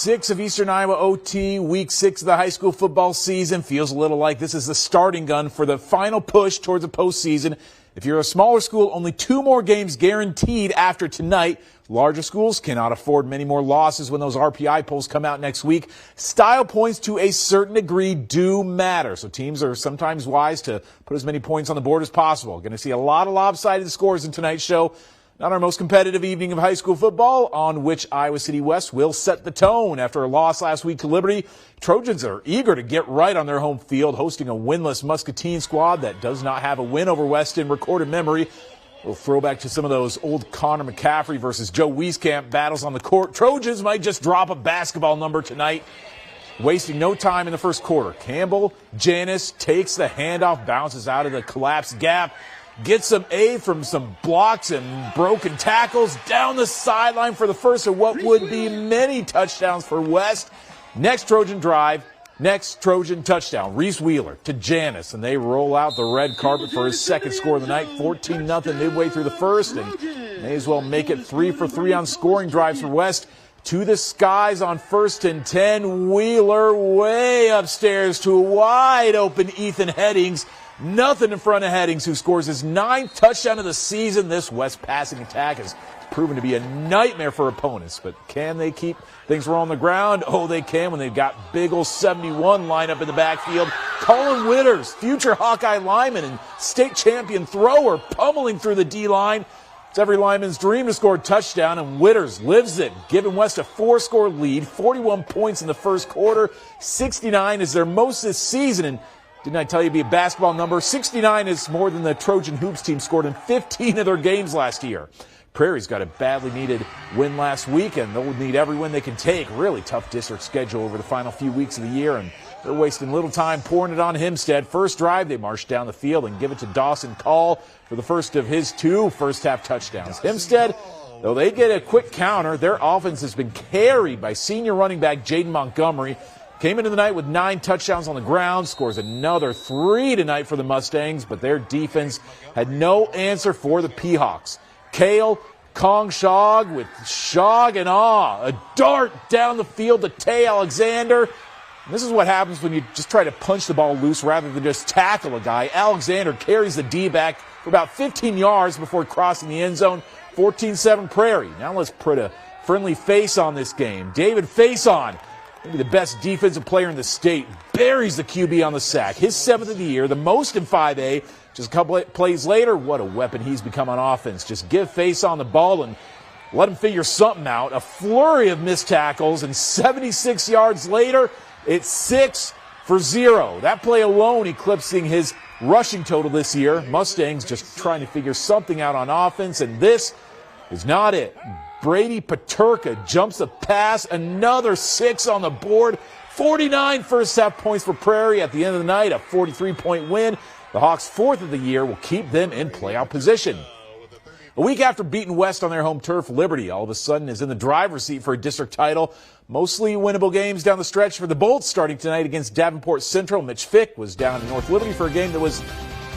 6 of Eastern Iowa OT, week 6 of the high school football season. Feels a little like this is the starting gun for the final push towards the postseason. If you're a smaller school, only 2 more games guaranteed after tonight. Larger schools cannot afford many more losses when those RPI polls come out next week. Style points to a certain degree do matter, so teams are sometimes wise to put as many points on the board as possible. Going to see a lot of lopsided scores in tonight's show. Not our most competitive evening of high school football, on which Iowa City West will set the tone. After a loss last week to Liberty, Trojans are eager to get right on their home field, hosting a winless Muscatine squad that does not have a win over West in recorded memory. We'll throw back to some of those old Connor McCaffrey versus Joe Wieskamp battles on the court. Trojans might just drop a basketball number tonight, wasting no time in the first quarter. Campbell, Janis takes the handoff, bounces out of the collapsed gap. Gets some aid from some blocks and broken tackles down the sideline for the first of what would be many touchdowns for West. Next Trojan drive, next Trojan touchdown. Reese Wheeler to Janis, and they roll out the red carpet for his second score of the night. 14-0 midway through the first, and may as well make it 3 for 3 on scoring drives for West. To the skies on 1st and 10. Wheeler way upstairs to a wide open Ethan Headings. Nothing in front of Headings, who scores his 9th touchdown of the season. This West passing attack has proven to be a nightmare for opponents. But can they keep things rolling on the ground? Oh, they can when they've got big ol' 71 lined up in the backfield. Colin Witters, future Hawkeye lineman and state champion thrower, pummeling through the D-line. It's every lineman's dream to score a touchdown, and Witters lives it, giving West a 4-score lead, 41 points in the first quarter. 69 is their most this season, and didn't I tell you it'd be a basketball number? 69 is more than the Trojan Hoops team scored in 15 of their games last year. Prairie's got a badly needed win last week, and they'll need every win they can take. Really tough district schedule over the final few weeks of the year, and they're wasting little time pouring it on Hempstead. First drive, they march down the field and give it to Dawson Call for the first of his 2 first-half touchdowns. Hempstead, though they get a quick counter, their offense has been carried by senior running back Jaden Montgomery. Came into the night with 9 touchdowns on the ground, scores another 3 tonight for the Mustangs, but their defense had no answer for the P-Hawks. Kale, Kong Shog with Shog and Awe. A dart down the field to Tay Alexander. And this is what happens when you just try to punch the ball loose rather than just tackle a guy. Alexander carries the D-back for about 15 yards before crossing the end zone. 14-7 Prairie. Now let's put a friendly face on this game. David Faison, maybe the best defensive player in the state, buries the QB on the sack. His 7th of the year, the most in 5A. Just a couple of plays later, what a weapon he's become on offense. Just give Faison the ball and let him figure something out. A flurry of missed tackles, and 76 yards later, it's 6 for 0. That play alone eclipsing his rushing total this year. Mustangs just trying to figure something out on offense, and this is not it. Brady Paterka jumps a pass, another 6 on the board. 49 first-half points for Prairie. At the end of the night, a 43-point win. The Hawks' 4th of the year will keep them in playoff position. A week after beating West on their home turf, Liberty all of a sudden is in the driver's seat for a district title. Mostly winnable games down the stretch for the Bolts, starting tonight against Davenport Central. Mitch Fick was down in North Liberty for a game that was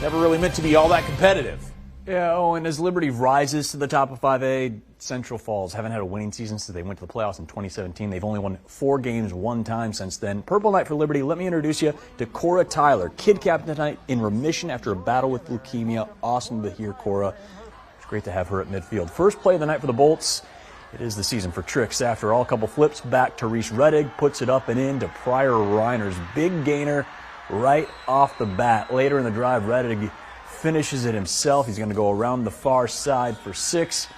never really meant to be all that competitive. Yeah, and as Liberty rises to the top of 5A, Central Falls haven't had a winning season since they went to the playoffs in 2017. They've only won 4 games 1 time since then. Purple night for Liberty. Let me introduce you to Cora Tyler, kid captain tonight, in remission after a battle with leukemia. Awesome to hear Cora. It's great to have her at midfield. First play of the night for the Bolts. It is the season for tricks. After all, a couple flips back to Reese Reddig, puts it up and in to Pryor Reiner's big gainer right off the bat. Later in the drive, Reddig finishes it himself. He's going to go around the far side for 6.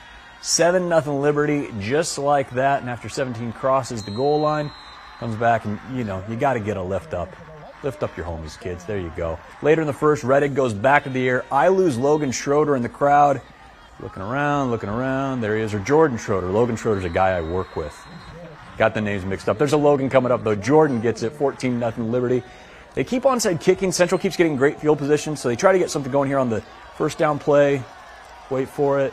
7-0 Liberty, just like that. And after 17 crosses the goal line, comes back and, you got to get a lift up. Lift up your homies, kids. There you go. Later in the first, Reddig goes back to the air. I lose Logan Schroeder in the crowd. Looking around. There he is. Or Jordan Schroeder. Logan Schroeder's a guy I work with. Got the names mixed up. There's a Logan coming up, though. Jordan gets it. 14-0 Liberty. They keep onside kicking. Central keeps getting great field position, so they try to get something going here on the first down play. Wait for it.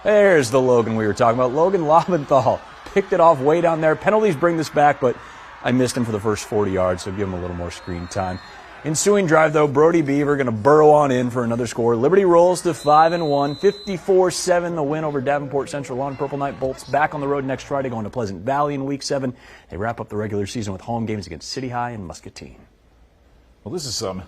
There's the Logan we were talking about. Logan Lobenthal picked it off way down there. Penalties bring this back, but I missed him for the first 40 yards, so give him a little more screen time. Ensuing drive, though, Brody Beaver going to burrow on in for another score. Liberty rolls to 5-1, 54-7, the win over Davenport Central on Purple Knight. Bolts back on the road next Friday, going to Pleasant Valley in Week 7. They wrap up the regular season with home games against City High and Muscatine. Well, this is some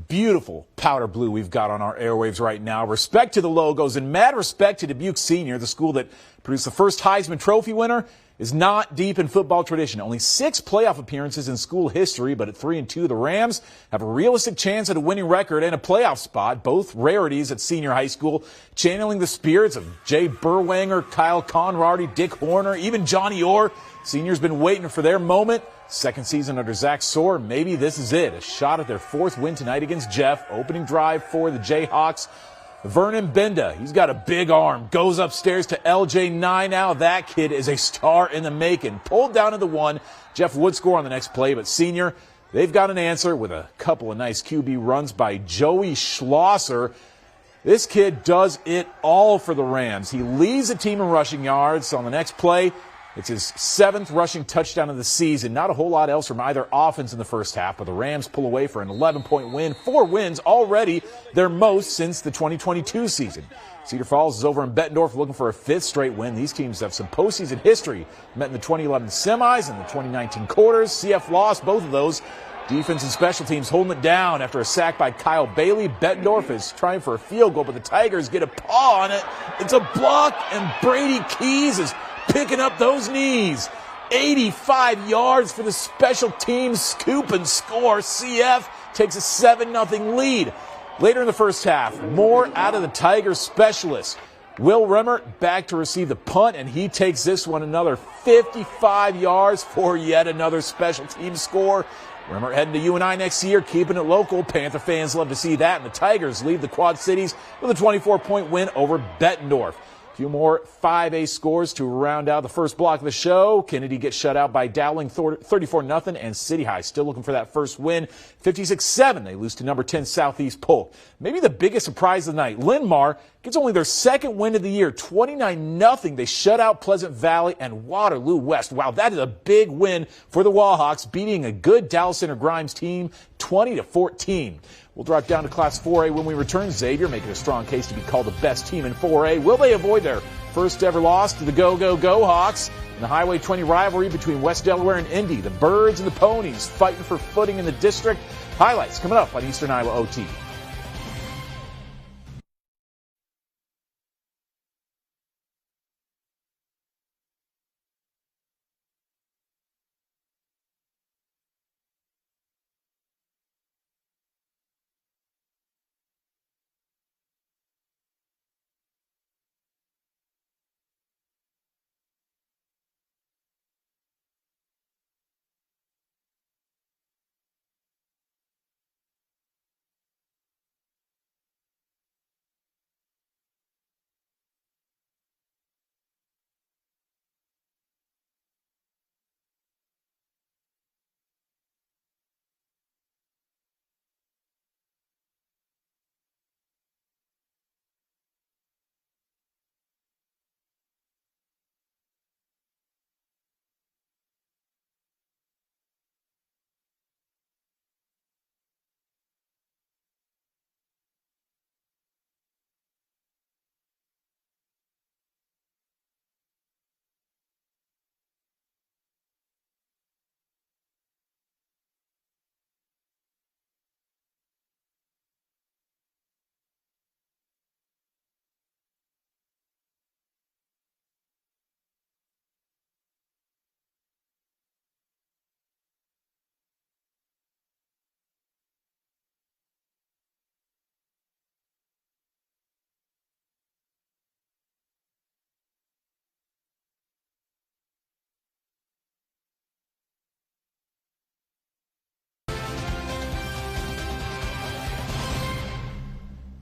beautiful powder blue we've got on our airwaves right now. Respect to the logos and mad respect to Dubuque Senior, the school that produced the first Heisman Trophy winner, is not deep in football tradition. Only 6 playoff appearances in school history, but at 3-2, the Rams have a realistic chance at a winning record and a playoff spot, both rarities at senior high school, channeling the spirits of Jay Burwanger, Kyle Conrady, Dick Horner, even Johnny Orr. Seniors been waiting for their moment. Second season under Zach Soar. Maybe this is it. A shot at their 4th win tonight against Jeff. Opening drive for the Jayhawks. Vernon Benda, he's got a big arm, goes upstairs to LJ9 now. That kid is a star in the making. Pulled down to the 1. Jeff would score on the next play, but Senior, they've got an answer with a couple of nice QB runs by Joey Schlosser. This kid does it all for the Rams. He leads the team in rushing yards on the next play. It's his 7th rushing touchdown of the season. Not a whole lot else from either offense in the first half, but the Rams pull away for an 11-point win. 4 wins already, their most since the 2022 season. Cedar Falls is over in Bettendorf looking for a 5th straight win. These teams have some postseason history. Met in the 2011 semis and the 2019 quarters. CF lost both of those. Defense and special teams holding it down after a sack by Kyle Bailey. Bettendorf is trying for a field goal, but the Tigers get a paw on it. It's a block, and Brady Keys is picking up those knees. 85 yards for the special teams scoop and score. CF takes a 7-0 lead. Later in the first half, more out of the Tigers specialists. Will Remmert back to receive the punt, and he takes this one another 55 yards for yet another special team score. Remmert heading to UNI next year, keeping it local. Panther fans love to see that, and the Tigers lead the Quad Cities with a 24-point win over Bettendorf. Few more 5A scores to round out the first block of the show. Kennedy gets shut out by Dowling 34-0, and City High still looking for that first win. 56-7, they lose to number 10 Southeast Polk. Maybe the biggest surprise of the night, Linn-Mar gets only their 2nd win of the year, 29-0. They shut out Pleasant Valley and Waterloo West. Wow, that is a big win for the Wahawks, beating a good Dallas Center Grimes team 20-14. We'll drop down to Class 4A when we return. Xavier making a strong case to be called the best team in 4A. Will they avoid their first ever loss to the Go Hawks? In the Highway 20 rivalry between West Delaware and Indy, the Birds and the Ponies fighting for footing in the district. Highlights coming up on Eastern Iowa OT.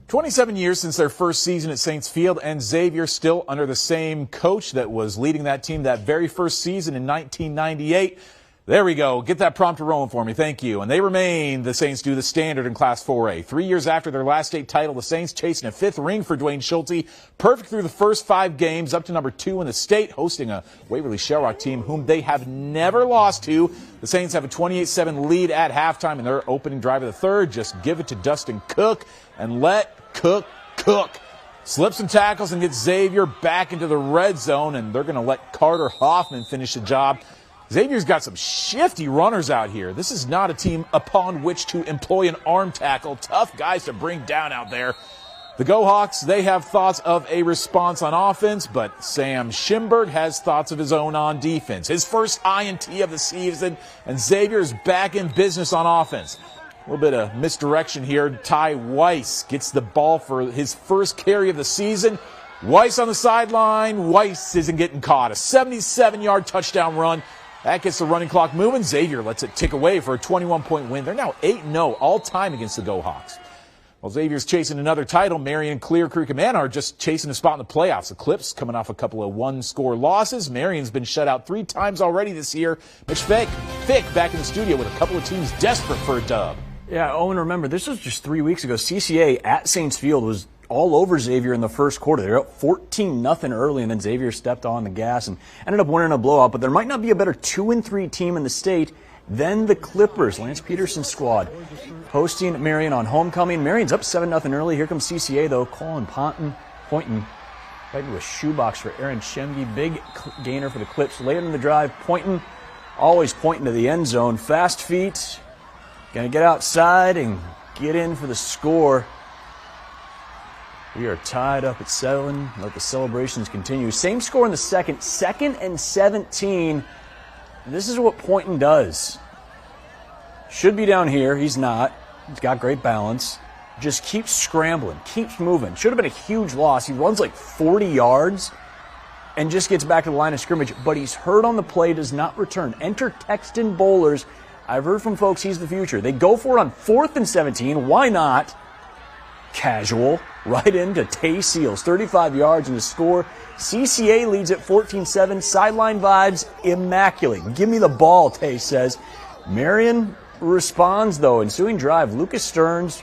27 years since their first season at Saints Field, and Xavier still under the same coach that was leading that team that very first season in 1998. There we go. Get that prompter rolling for me. Thank you. And they remain, the Saints do, the standard in Class 4A. 3 years after their last state title, the Saints chasing a 5th ring for Dwayne Schulte. Perfect through the first 5 games, up to number 2 in the state, hosting a Waverly-Shell team whom they have never lost to. The Saints have a 28-7 lead at halftime, and their opening drive of the third, just give it to Dustin Cook and let Cook cook. Slips and tackles and gets Xavier back into the red zone, and they're going to let Carter Hoffman finish the job. Xavier's got some shifty runners out here. This is not a team upon which to employ an arm tackle. Tough guys to bring down out there. The Go Hawks, they have thoughts of a response on offense, but Sam Schimberg has thoughts of his own on defense. His first INT of the season, and Xavier is back in business on offense. A little bit of misdirection here. Ty Weiss gets the ball for his first carry of the season. Weiss on the sideline. Weiss isn't getting caught. A 77-yard touchdown run. That gets the running clock moving. Xavier lets it tick away for a 21-point win. They're now 8-0 all-time against the Go Hawks. While Xavier's chasing another title, Marion and Creek Amana are just chasing a spot in the playoffs. The Clips coming off a couple of one-score losses. Marion's been shut out 3 times already this year. Mitch Fick back in the studio with a couple of teams desperate for a dub. Yeah, Owen, remember, this was just 3 weeks ago. CCA at Saints Field was all over Xavier in the first quarter. They were up 14-0 early, and then Xavier stepped on the gas and ended up winning a blowout. But there might not be a better 2-3 team in the state than the Clippers. Lance Peterson's squad hosting Marion on homecoming. Marion's up 7-0 early. Here comes CCA, though. Colin pointing right into a shoebox for Aaron Shemgi. Big gainer for the Clips. Later in the drive, always pointing to the end zone. Fast feet. Going to get outside and get in for the score. We are tied up at 7. Let the celebrations continue. Same score in the second. 2nd and 17. This is what Poynton does. Should be down here. He's not. He's got great balance. Just keeps scrambling. Keeps moving. Should have been a huge loss. He runs like 40 yards and just gets back to the line of scrimmage. But he's hurt on the play. Does not return. Enter Texton Bowlers. I've heard from folks he's the future. They go for it on 4th and 17. Why not? Casual. Right into Tay Seals. 35 yards in the score. CCA leads at 14-7. Sideline vibes immaculate. Give me the ball, Tay says. Marion responds, though. Ensuing drive, Lucas Stearns.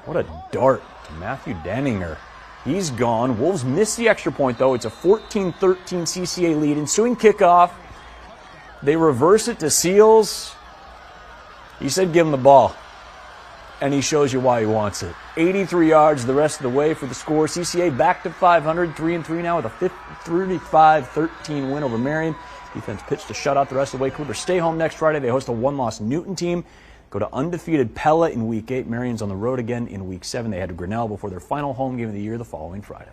What a dart to Matthew Denninger. He's gone. Wolves miss the extra point, though. It's a 14-13 CCA lead. Ensuing kickoff. They reverse it to Seals. He said give him the ball. And he shows you why he wants it. 83 yards the rest of the way for the score. CCA back to 500, 3-3 now with a 35-13 win over Marion. Defense pitched a shutout the rest of the way. Clippers stay home next Friday. They host a 1-loss Newton team. Go to undefeated Pella in Week 8. Marion's on the road again in Week 7. They head to Grinnell before their final home game of the year the following Friday.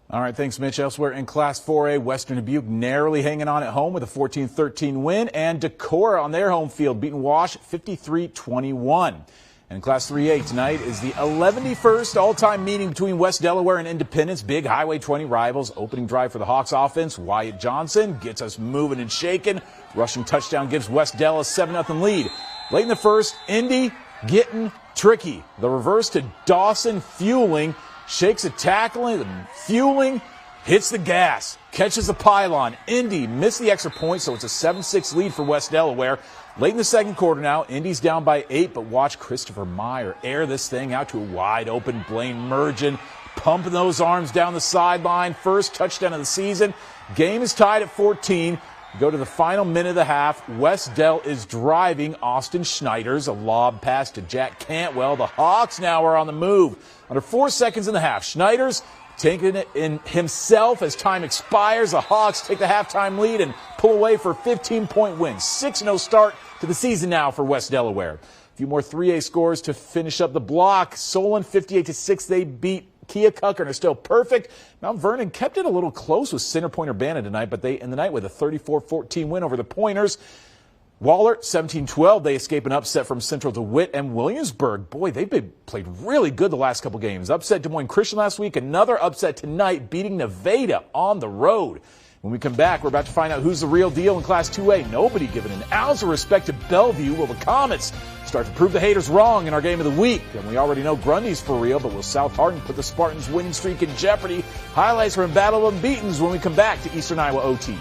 All right, thanks, Mitch. Elsewhere in Class 4A, Western Dubuque narrowly hanging on at home with a 14-13 win, and Decorah on their home field beating Wash 53-21. And in Class 3A tonight is the 11st all-time meeting between West Delaware and Independence. Big Highway 20 rivals. Opening drive for the Hawks offense. Wyatt Johnson gets us moving and shaking. Rushing touchdown gives West Del a 7-0 lead. Late in the first, Indy getting tricky. The reverse to Dawson fueling. Shakes a tackle and fueling, hits the gas, catches the pylon. Indy missed the extra point, so it's a 7-6 lead for West Delaware. Late in the second quarter now, Indy's down by 8, but watch Christopher Meyer air this thing out to a wide open Blaine Mergen, pumping those arms down the sideline. First touchdown of the season. Game is tied at 14. Go to the final minute of the half. West Del is driving. Austin Schneider's a lob pass to Jack Cantwell. The Hawks now are on the move. Under 4 seconds in the half, Schneider's taking it in himself as time expires. The Hawks take the halftime lead and pull away for a 15-point win. 6-0 start to the season now for West Delaware. A few more 3A scores to finish up the block. Solon 58-6. They beat Keokuk are still perfect. Mount Vernon kept it a little close with Center Point Urbana tonight, but they end the night with a 34-14 win over the Pointers. Wahlert 17-12. They escape an upset from Central DeWitt and Williamsburg. Boy, they've played really good the last couple games. Upset Des Moines Christian last week. Another upset tonight, beating Nevada on the road. When we come back, we're about to find out who's the real deal in Class 2A. Nobody giving an ounce of respect to Bellevue. Will the Comets start to prove the haters wrong in our game of the week? And we already know Grundy's for real, but will South Hardin put the Spartans' winning streak in jeopardy? Highlights from Battle of Unbeatens when we come back to Eastern Iowa OT.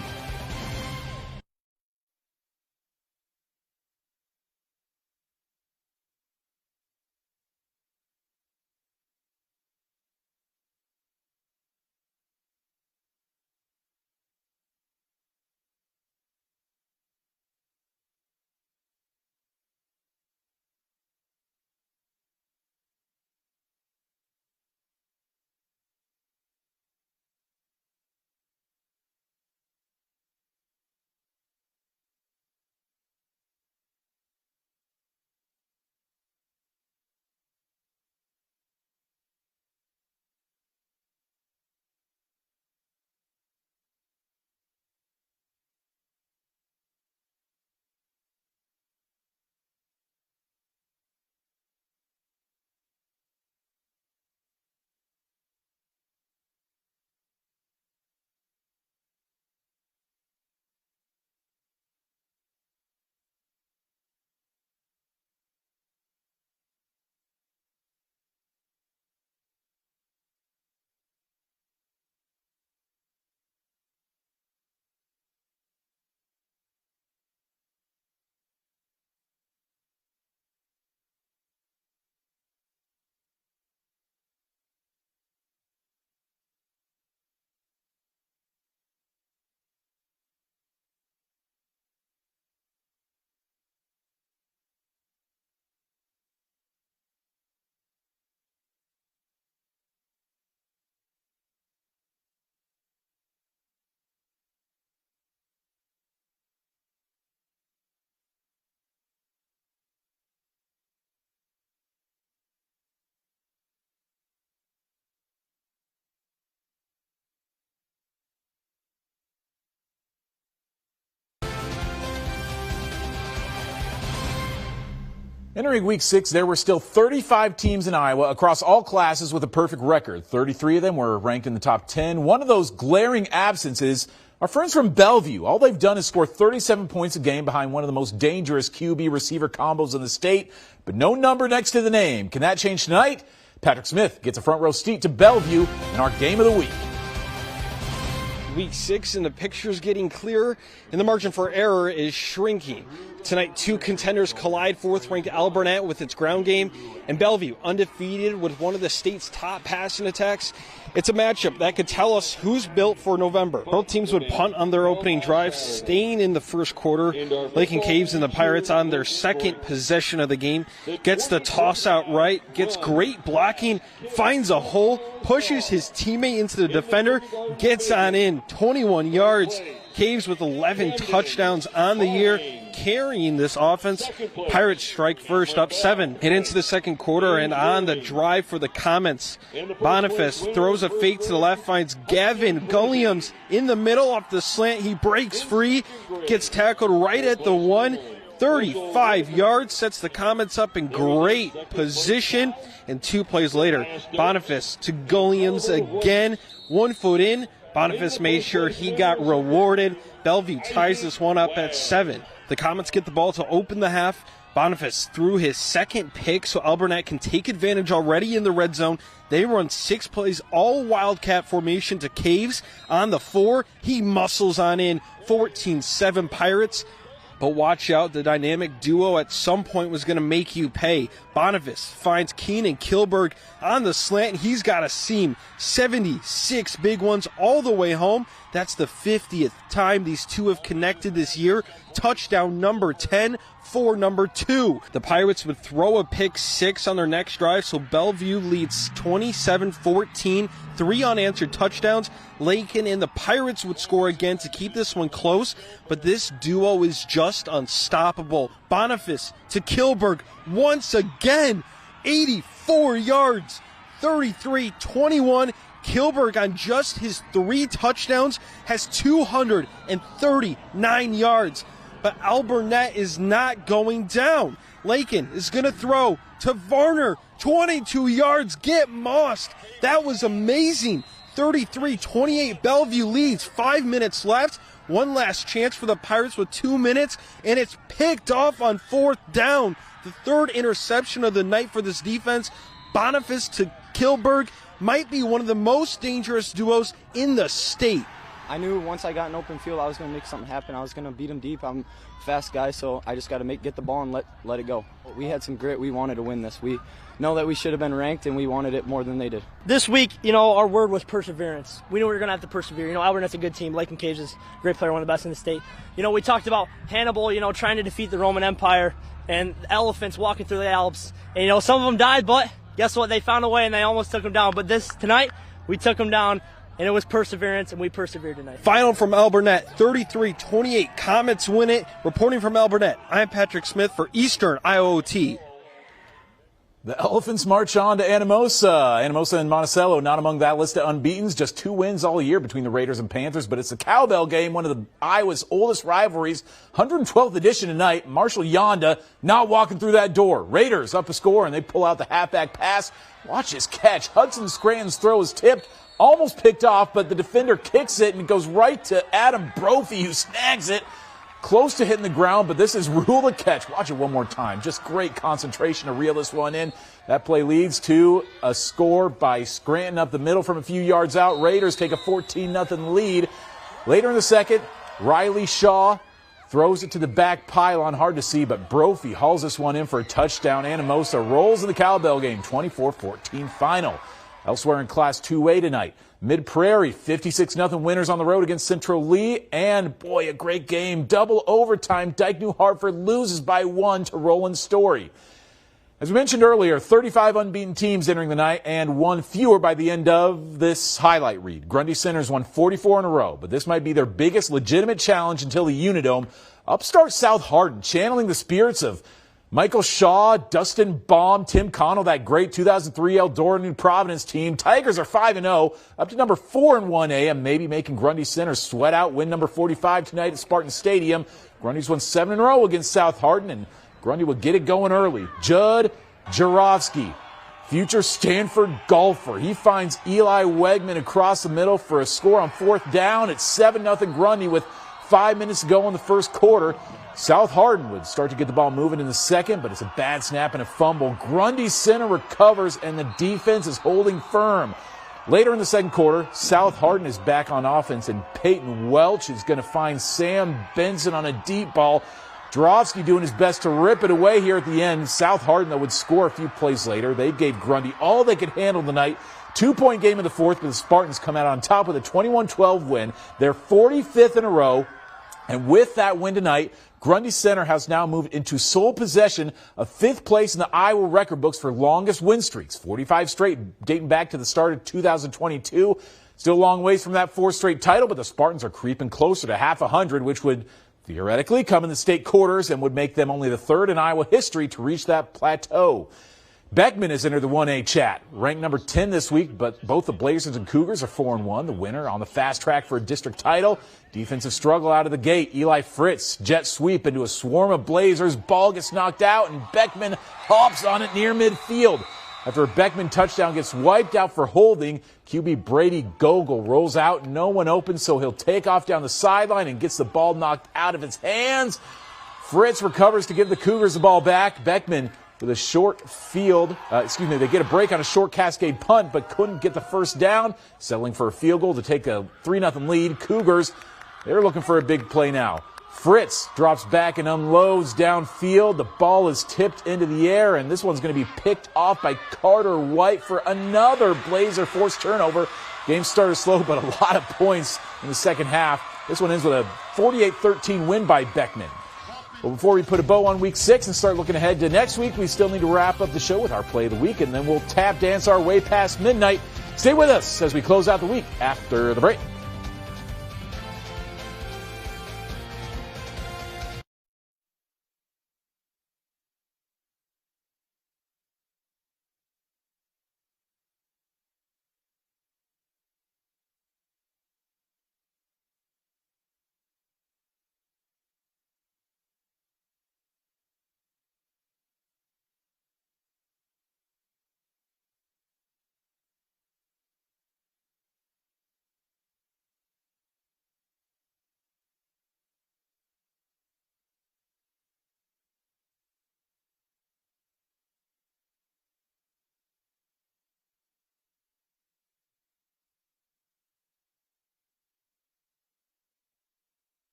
Entering week 6, there were still 35 teams in Iowa across all classes with a perfect record. 33 of them were ranked in the top 10. One of those glaring absences, our friends from Bellevue. All they've done is score 37 points a game behind one of the most dangerous QB receiver combos in the state, but no number next to the name. Can that change tonight? Patrick Smith gets a front row seat to Bellevue in our game of the week. Week 6 and the picture's getting clearer and the margin for error is shrinking. Tonight, two contenders collide. Fourth-ranked Alburnett with its ground game and Bellevue undefeated with one of the state's top passing attacks. It's a matchup that could tell us who's built for November. Both teams would punt on their opening drive, staying in the first quarter. Lake and Caves and the Pirates on their second possession of the game. Gets the toss out right, gets great blocking, finds a hole, pushes his teammate into the defender, gets on in, 21 yards. Caves with 11 touchdowns on the year, carrying this offense. Pirates strike first, up 7. Head into the second quarter and on the drive for the Comets. Boniface throws a fake to the left, finds Gavin Gulliams in the middle off the slant. He breaks free, gets tackled right at the 1. 35 yards, sets the Comets up in great position. And 2 plays later, Boniface to Gulliams again, 1 foot in. Boniface made sure he got rewarded. Bellevue ties this one up at 7. The Comets get the ball to open the half. Boniface threw his second pick so Alburnett can take advantage already in the red zone. They run 6 plays, all Wildcat formation to Caves. On the 4, he muscles on in, 14-7 Pirates. But watch out, the dynamic duo at some point was going to make you pay. Boniface finds Keenan Kilberg on the slant. He's got a seam. 76 big ones all the way home. That's the 50th time these two have connected this year. Touchdown number 10 for number 2. The Pirates would throw a pick 6 on their next drive, so Bellevue leads 27-14. 3 unanswered touchdowns. Lakin and the Pirates would score again to keep this one close, but this duo is just unstoppable. Boniface to Kilberg once again. 84 yards. 33-21. Kilberg on just his 3 touchdowns has 239 yards. But Alburnett is not going down. Lakin is going to throw to Varner. 22 yards, get mossed. That was amazing. 33-28, Bellevue leads. 5 minutes left. One last chance for the Pirates with 2 minutes, and it's picked off on 4th down. The 3rd interception of the night for this defense. Boniface to Kilberg might be one of the most dangerous duos in the state. I knew once I got in open field I was going to make something happen. I was going to beat him deep. I'm a fast guy, so I just got to get the ball and let it go. We had some grit. We wanted to win this. We know that we should have been ranked, and we wanted it more than they did. This week, our word was perseverance. We knew we were going to have to persevere. Alburnett's a good team. Lake and Caves is a great player, one of the best in the state. We talked about Hannibal, trying to defeat the Roman Empire and elephants walking through the Alps. And, some of them died, but guess what? They found a way, and they almost took them down. But tonight, we took them down. And it was perseverance, and we persevered tonight. Final from Alburnett, 33-28. Comets win it. Reporting from Alburnett, I'm Patrick Smith for Eastern IOT. The Elephants march on to Anamosa. Anamosa and Monticello not among that list of unbeatens. Just 2 wins all year between the Raiders and Panthers. But it's the Cowbell game, one of the Iowa's oldest rivalries. 112th edition tonight. Marshall Yonda not walking through that door. Raiders up a score, and they pull out the halfback pass. Watch this catch. Hudson Scranton's throw is tipped. Almost picked off, but the defender kicks it, and it goes right to Adam Brophy, who snags it. Close to hitting the ground, but this is rule the catch. Watch it one more time. Just great concentration to reel this one in. That play leads to a score by Scranton up the middle from a few yards out. Raiders take a 14-0 lead. Later in the second, Riley Shaw throws it to the back pylon. Hard to see, but Brophy hauls this one in for a touchdown. Anamosa rolls in the Cowbell game, 24-14 final. Elsewhere in Class 2A tonight, Mid-Prairie, 56-0 winners on the road against Central Lee. And, boy, a great game. Double overtime. Dyke New Hartford loses by 1 to Roland Story. As we mentioned earlier, 35 unbeaten teams entering the night and 1 fewer by the end of this highlight read. Grundy Center's won 44 in a row, but this might be their biggest legitimate challenge until the Unidome. Upstart South Hardin, channeling the spirits of Michael Shaw, Dustin Baum, Tim Connell, that great 2003 Eldora New Providence team. Tigers are 5-0, up to number 4 in 1A, and maybe making Grundy Center sweat out win number 45 tonight at Spartan Stadium. Grundy's won 7 in a row against South Hardin, and Grundy will get it going early. Judd Jarofsky, future Stanford golfer. He finds Eli Wegman across the middle for a score on 4th down. It's 7-0 Grundy with 5 minutes to go in the first quarter. South Hardin would start to get the ball moving in the second, but it's a bad snap and a fumble. Grundy Center recovers, and the defense is holding firm. Later in the second quarter, South Hardin is back on offense, and Peyton Welch is going to find Sam Benson on a deep ball. Jarofsky doing his best to rip it away here at the end. South Hardin, though, would score a few plays later. They gave Grundy all they could handle tonight. 2-point game in the fourth, but the Spartans come out on top with a 21-12 win. They're 45th in a row. And with that win tonight, Grundy Center has now moved into sole possession of 5th place in the Iowa record books for longest win streaks. 45 straight, dating back to the start of 2022. Still a long ways from that 4th straight title, but the Spartans are creeping closer to half 100, which would theoretically come in the state quarters and would make them only the 3rd in Iowa history to reach that plateau. Beckman has entered the 1A chat, ranked number 10 this week, but both the Blazers and Cougars are 4-1. The winner on the fast track for a district title. Defensive struggle out of the gate. Eli Fritz jet sweep into a swarm of Blazers. Ball gets knocked out, and Beckman hops on it near midfield. After a Beckman touchdown gets wiped out for holding, QB Brady Gogol rolls out. No one open, so he'll take off down the sideline and gets the ball knocked out of his hands. Fritz recovers to give the Cougars the ball back. Beckman with a short field, they get a break on a short Cascade punt, but couldn't get the first down, settling for a field goal to take a 3-0 lead. Cougars, they're looking for a big play now. Fritz drops back and unloads downfield. The ball is tipped into the air, and this one's going to be picked off by Carter White for another Blazer forced turnover. Game started slow, but a lot of points in the second half. This one ends with a 48-13 win by Beckman. But before we put a bow on week 6 and start looking ahead to next week, we still need to wrap up the show with our play of the week, and then we'll tap dance our way past midnight. Stay with us as we close out the week after the break.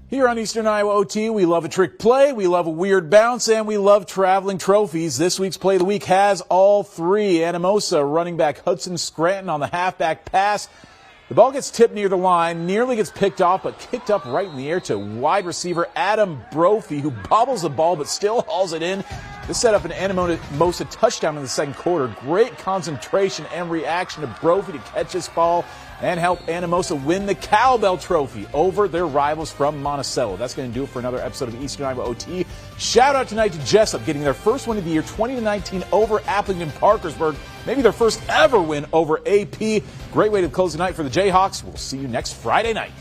Here on Eastern Iowa OT, we love a trick play, we love a weird bounce, and we love traveling trophies. This week's Play of the Week has all three. Anamosa, running back Hudson Scranton on the halfback pass. The ball gets tipped near the line, nearly gets picked off, but kicked up right in the air to wide receiver Adam Brophy, who bobbles the ball but still hauls it in. This set up an Anamosa touchdown in the second quarter. Great concentration and reaction to Brophy to catch this ball and help Anamosa win the Cowbell Trophy over their rivals from Monticello. That's going to do it for another episode of Eastern Iowa OT. Shout out tonight to Jessup getting their first win of the year, 20-19 over Appleton-Parkersburg. Maybe their first ever win over AP. Great way to close the night for the Jayhawks. We'll see you next Friday night.